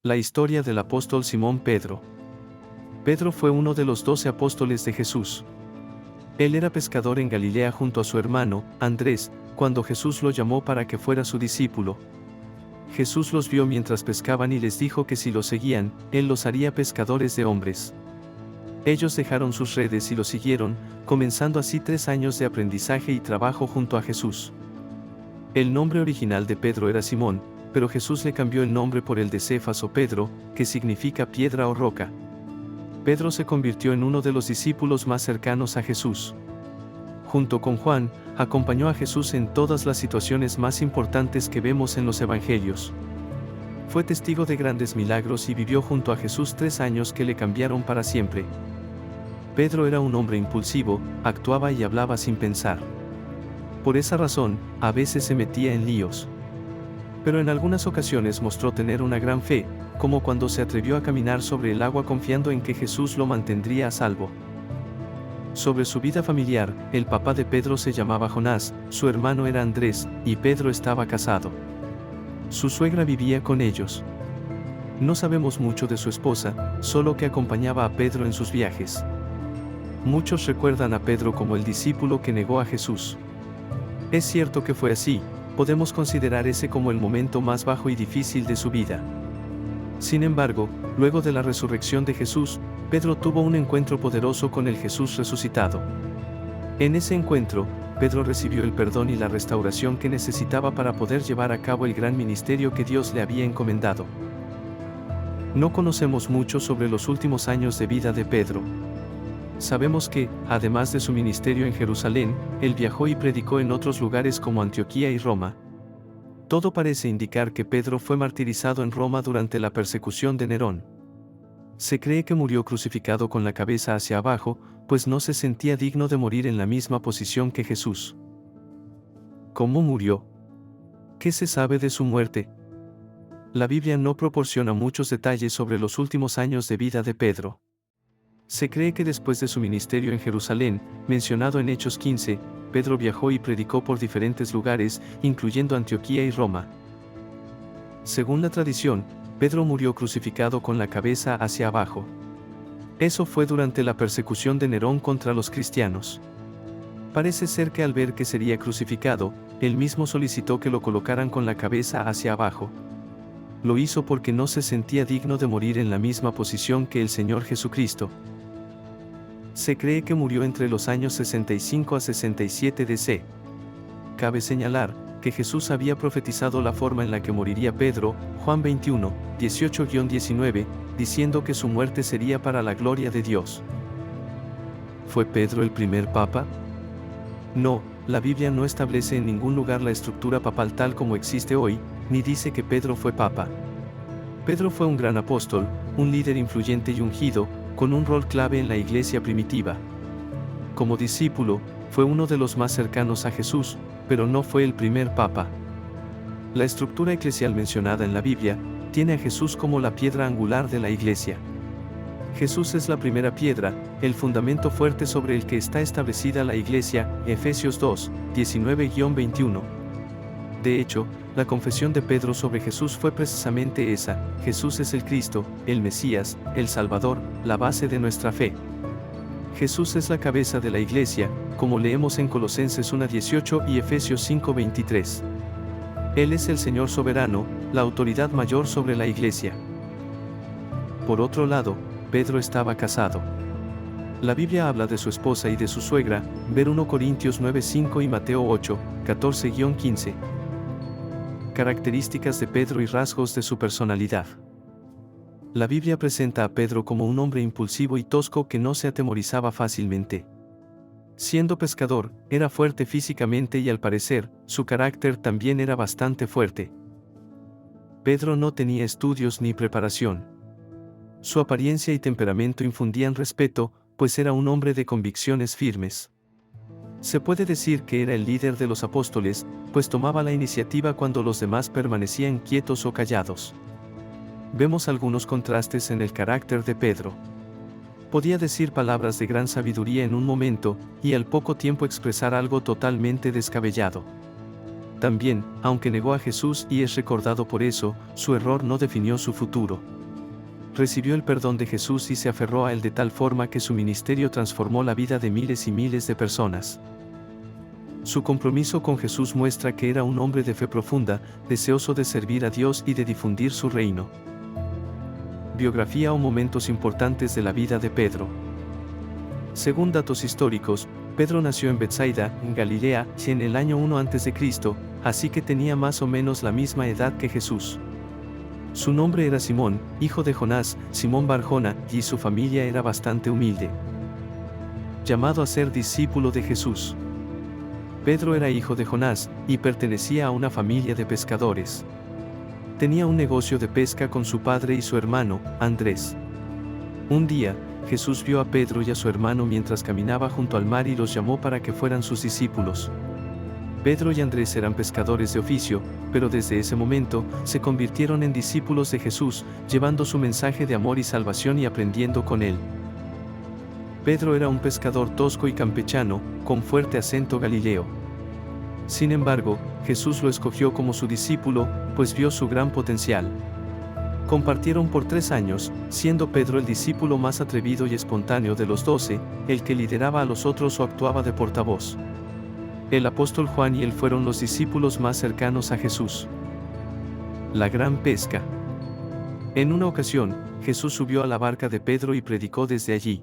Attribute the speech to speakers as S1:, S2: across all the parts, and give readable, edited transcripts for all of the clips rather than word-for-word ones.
S1: La historia del apóstol Simón Pedro. Pedro fue uno de los 12 apóstoles de Jesús. Él era pescador en Galilea junto a su hermano, Andrés, cuando Jesús lo llamó para que fuera su discípulo. Jesús los vio mientras pescaban y les dijo que si lo seguían, Él los haría pescadores de hombres. Ellos dejaron sus redes y lo siguieron, comenzando así 3 años de aprendizaje y trabajo junto a Jesús. El nombre original de Pedro era Simón, pero Jesús le cambió el nombre por el de Cefas o Pedro, que significa piedra o roca. Pedro se convirtió en uno de los discípulos más cercanos a Jesús. Junto con Juan, acompañó a Jesús en todas las situaciones más importantes que vemos en los Evangelios. Fue testigo de grandes milagros y vivió junto a Jesús 3 años que le cambiaron para siempre. Pedro era un hombre impulsivo, actuaba y hablaba sin pensar. Por esa razón, a veces se metía en líos. Pero en algunas ocasiones mostró tener una gran fe, como cuando se atrevió a caminar sobre el agua confiando en que Jesús lo mantendría a salvo. Sobre su vida familiar, el papá de Pedro se llamaba Jonás, su hermano era Andrés, y Pedro estaba casado. Su suegra vivía con ellos. No sabemos mucho de su esposa, solo que acompañaba a Pedro en sus viajes. Muchos recuerdan a Pedro como el discípulo que negó a Jesús. Es cierto que fue así. Podemos considerar ese como el momento más bajo y difícil de su vida. Sin embargo, luego de la resurrección de Jesús, Pedro tuvo un encuentro poderoso con el Jesús resucitado. En ese encuentro, Pedro recibió el perdón y la restauración que necesitaba para poder llevar a cabo el gran ministerio que Dios le había encomendado. No conocemos mucho sobre los últimos años de vida de Pedro. Sabemos que, además de su ministerio en Jerusalén, él viajó y predicó en otros lugares como Antioquía y Roma. Todo parece indicar que Pedro fue martirizado en Roma durante la persecución de Nerón. Se cree que murió crucificado con la cabeza hacia abajo, pues no se sentía digno de morir en la misma posición que Jesús. ¿Cómo murió? ¿Qué se sabe de su muerte? La Biblia no proporciona muchos detalles sobre los últimos años de vida de Pedro. Se cree que después de su ministerio en Jerusalén, mencionado en Hechos 15, Pedro viajó y predicó por diferentes lugares, incluyendo Antioquía y Roma. Según la tradición, Pedro murió crucificado con la cabeza hacia abajo. Eso fue durante la persecución de Nerón contra los cristianos. Parece ser que al ver que sería crucificado, él mismo solicitó que lo colocaran con la cabeza hacia abajo. Lo hizo porque no se sentía digno de morir en la misma posición que el Señor Jesucristo. Se cree que murió entre los años 65 a 67 DC. Cabe señalar que Jesús había profetizado la forma en la que moriría Pedro, Juan 21, 18-19, diciendo que su muerte sería para la gloria de Dios. ¿Fue Pedro el primer papa? No, la Biblia no establece en ningún lugar la estructura papal tal como existe hoy, ni dice que Pedro fue papa. Pedro fue un gran apóstol, un líder influyente y ungido, con un rol clave en la iglesia primitiva. Como discípulo, fue uno de los más cercanos a Jesús, pero no fue el primer papa. La estructura eclesial mencionada en la Biblia tiene a Jesús como la piedra angular de la iglesia. Jesús es la primera piedra, el fundamento fuerte sobre el que está establecida la iglesia, Efesios 2, 19-21. De hecho, la confesión de Pedro sobre Jesús fue precisamente esa: Jesús es el Cristo, el Mesías, el Salvador, la base de nuestra fe. Jesús es la cabeza de la iglesia, como leemos en Colosenses 1:18 y Efesios 5:23. Él es el Señor soberano, la autoridad mayor sobre la iglesia. Por otro lado, Pedro estaba casado. La Biblia habla de su esposa y de su suegra, ver 1 Corintios 9:5 y Mateo 8, 14-15. Características de Pedro y rasgos de su personalidad. La Biblia presenta a Pedro como un hombre impulsivo y tosco que no se atemorizaba fácilmente. Siendo pescador, era fuerte físicamente y al parecer, su carácter también era bastante fuerte. Pedro no tenía estudios ni preparación. Su apariencia y temperamento infundían respeto, pues era un hombre de convicciones firmes. Se puede decir que era el líder de los apóstoles, pues tomaba la iniciativa cuando los demás permanecían quietos o callados. Vemos algunos contrastes en el carácter de Pedro. Podía decir palabras de gran sabiduría en un momento, y al poco tiempo expresar algo totalmente descabellado. También, aunque negó a Jesús y es recordado por eso, su error no definió su futuro. Recibió el perdón de Jesús y se aferró a él de tal forma que su ministerio transformó la vida de miles y miles de personas. Su compromiso con Jesús muestra que era un hombre de fe profunda, deseoso de servir a Dios y de difundir su reino. Biografía o momentos importantes de la vida de Pedro. Según datos históricos, Pedro nació en Betsaida, en Galilea, en el año 1 a.C., así que tenía más o menos la misma edad que Jesús. Su nombre era Simón, hijo de Jonás, Simón Barjona, y su familia era bastante humilde. Llamado a ser discípulo de Jesús. Pedro era hijo de Jonás, y pertenecía a una familia de pescadores. Tenía un negocio de pesca con su padre y su hermano, Andrés. Un día, Jesús vio a Pedro y a su hermano mientras caminaba junto al mar y los llamó para que fueran sus discípulos. Pedro y Andrés eran pescadores de oficio, pero desde ese momento, se convirtieron en discípulos de Jesús, llevando su mensaje de amor y salvación y aprendiendo con él. Pedro era un pescador tosco y campechano, con fuerte acento galileo. Sin embargo, Jesús lo escogió como su discípulo, pues vio su gran potencial. Compartieron por 3 años, siendo Pedro el discípulo más atrevido y espontáneo de los 12, el que lideraba a los otros o actuaba de portavoz. El apóstol Juan y él fueron los discípulos más cercanos a Jesús. La gran pesca. En una ocasión, Jesús subió a la barca de Pedro y predicó desde allí.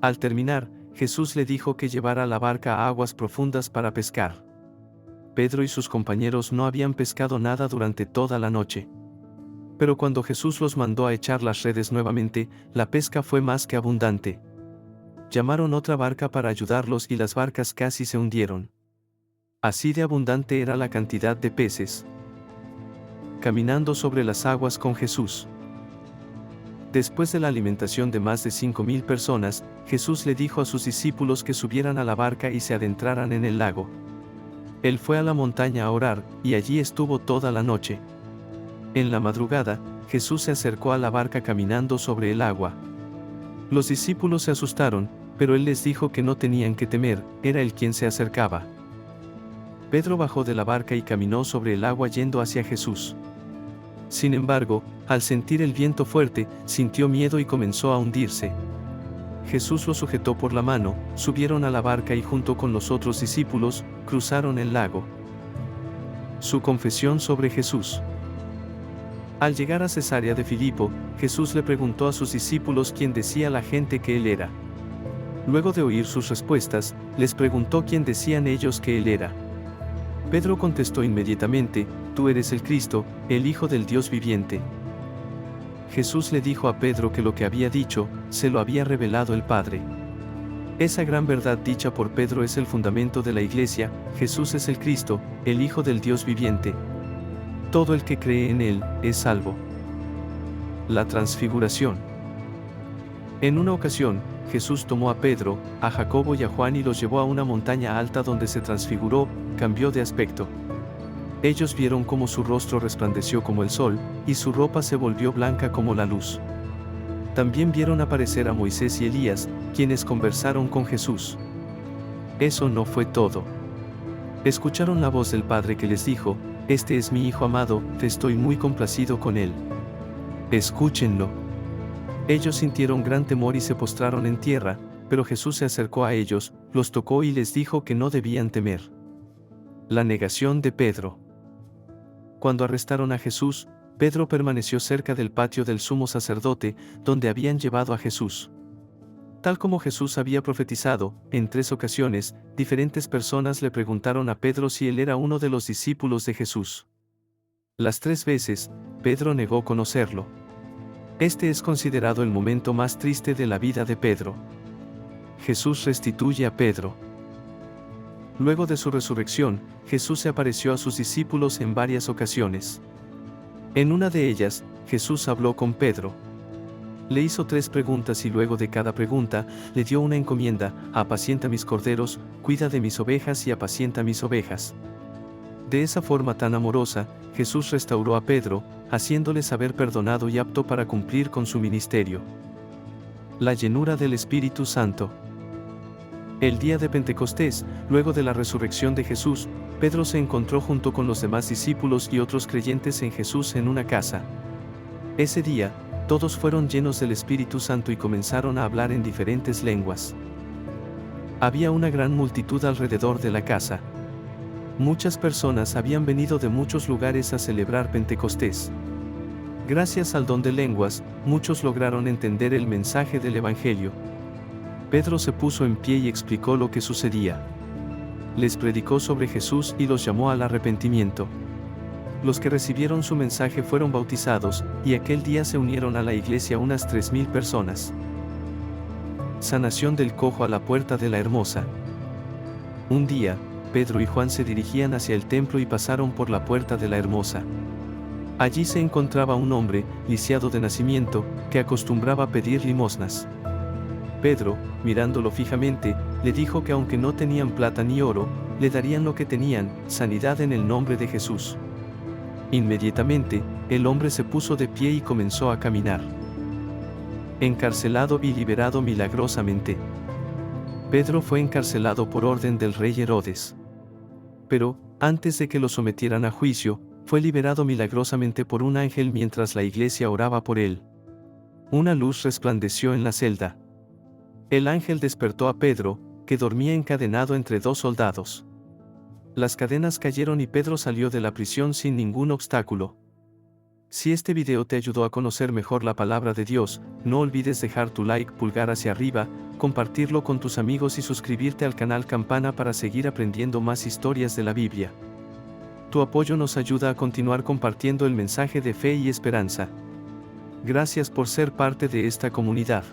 S1: Al terminar, Jesús le dijo que llevara la barca a aguas profundas para pescar. Pedro y sus compañeros no habían pescado nada durante toda la noche. Pero cuando Jesús los mandó a echar las redes nuevamente, la pesca fue más que abundante. Llamaron otra barca para ayudarlos y las barcas casi se hundieron. Así de abundante era la cantidad de peces. Caminando sobre las aguas con Jesús. Después de la alimentación de más de 5,000 personas, Jesús le dijo a sus discípulos que subieran a la barca y se adentraran en el lago. Él fue a la montaña a orar, y allí estuvo toda la noche. En la madrugada, Jesús se acercó a la barca caminando sobre el agua. Los discípulos se asustaron, pero él les dijo que no tenían que temer, era él quien se acercaba. Pedro bajó de la barca y caminó sobre el agua yendo hacia Jesús. Sin embargo, al sentir el viento fuerte, sintió miedo y comenzó a hundirse. Jesús lo sujetó por la mano, subieron a la barca y junto con los otros discípulos, cruzaron el lago. Su confesión sobre Jesús. Al llegar a Cesarea de Filipo, Jesús le preguntó a sus discípulos quién decía la gente que él era. Luego de oír sus respuestas, les preguntó quién decían ellos que él era. Pedro contestó inmediatamente, «Tú eres el Cristo, el Hijo del Dios viviente». Jesús le dijo a Pedro que lo que había dicho, se lo había revelado el Padre. Esa gran verdad dicha por Pedro es el fundamento de la Iglesia. Jesús es el Cristo, el Hijo del Dios viviente. Todo el que cree en él, es salvo. La transfiguración. En una ocasión, Jesús tomó a Pedro, a Jacobo y a Juan y los llevó a una montaña alta donde se transfiguró, cambió de aspecto. Ellos vieron cómo su rostro resplandeció como el sol, y su ropa se volvió blanca como la luz. También vieron aparecer a Moisés y Elías, quienes conversaron con Jesús. Eso no fue todo. Escucharon la voz del Padre que les dijo, «Este es mi Hijo amado, estoy muy complacido con él. Escúchenlo». Ellos sintieron gran temor y se postraron en tierra, pero Jesús se acercó a ellos, los tocó y les dijo que no debían temer. La negación de Pedro. Cuando arrestaron a Jesús, Pedro permaneció cerca del patio del sumo sacerdote, donde habían llevado a Jesús. Tal como Jesús había profetizado, en 3 ocasiones, diferentes personas le preguntaron a Pedro si él era uno de los discípulos de Jesús. Las 3 veces, Pedro negó conocerlo. Este es considerado el momento más triste de la vida de Pedro. Jesús restituye a Pedro. Luego de su resurrección, Jesús se apareció a sus discípulos en varias ocasiones. En una de ellas, Jesús habló con Pedro. Le hizo 3 preguntas y luego de cada pregunta, le dio una encomienda: apacienta mis corderos, cuida de mis ovejas y apacienta mis ovejas. De esa forma tan amorosa, Jesús restauró a Pedro, haciéndole saber perdonado y apto para cumplir con su ministerio. La llenura del Espíritu Santo. El día de Pentecostés, luego de la resurrección de Jesús, Pedro se encontró junto con los demás discípulos y otros creyentes en Jesús en una casa. Ese día, todos fueron llenos del Espíritu Santo y comenzaron a hablar en diferentes lenguas. Había una gran multitud alrededor de la casa. Muchas personas habían venido de muchos lugares a celebrar Pentecostés. Gracias al don de lenguas, muchos lograron entender el mensaje del Evangelio. Pedro se puso en pie y explicó lo que sucedía. Les predicó sobre Jesús y los llamó al arrepentimiento. Los que recibieron su mensaje fueron bautizados, y aquel día se unieron a la iglesia unas 3.000 personas. Sanación del cojo a la puerta de la Hermosa. Un día, Pedro y Juan se dirigían hacia el templo y pasaron por la puerta de la Hermosa. Allí se encontraba un hombre, lisiado de nacimiento, que acostumbraba pedir limosnas. Pedro, mirándolo fijamente, le dijo que aunque no tenían plata ni oro, le darían lo que tenían, sanidad en el nombre de Jesús. Inmediatamente, el hombre se puso de pie y comenzó a caminar. Encarcelado y liberado milagrosamente. Pedro fue encarcelado por orden del rey Herodes. Pero, antes de que lo sometieran a juicio, fue liberado milagrosamente por un ángel mientras la iglesia oraba por él. Una luz resplandeció en la celda. El ángel despertó a Pedro, que dormía encadenado entre dos soldados. Las cadenas cayeron y Pedro salió de la prisión sin ningún obstáculo. Si este video te ayudó a conocer mejor la palabra de Dios, no olvides dejar tu like pulgar hacia arriba, compartirlo con tus amigos y suscribirte al canal Campana para seguir aprendiendo más historias de la Biblia. Tu apoyo nos ayuda a continuar compartiendo el mensaje de fe y esperanza. Gracias por ser parte de esta comunidad.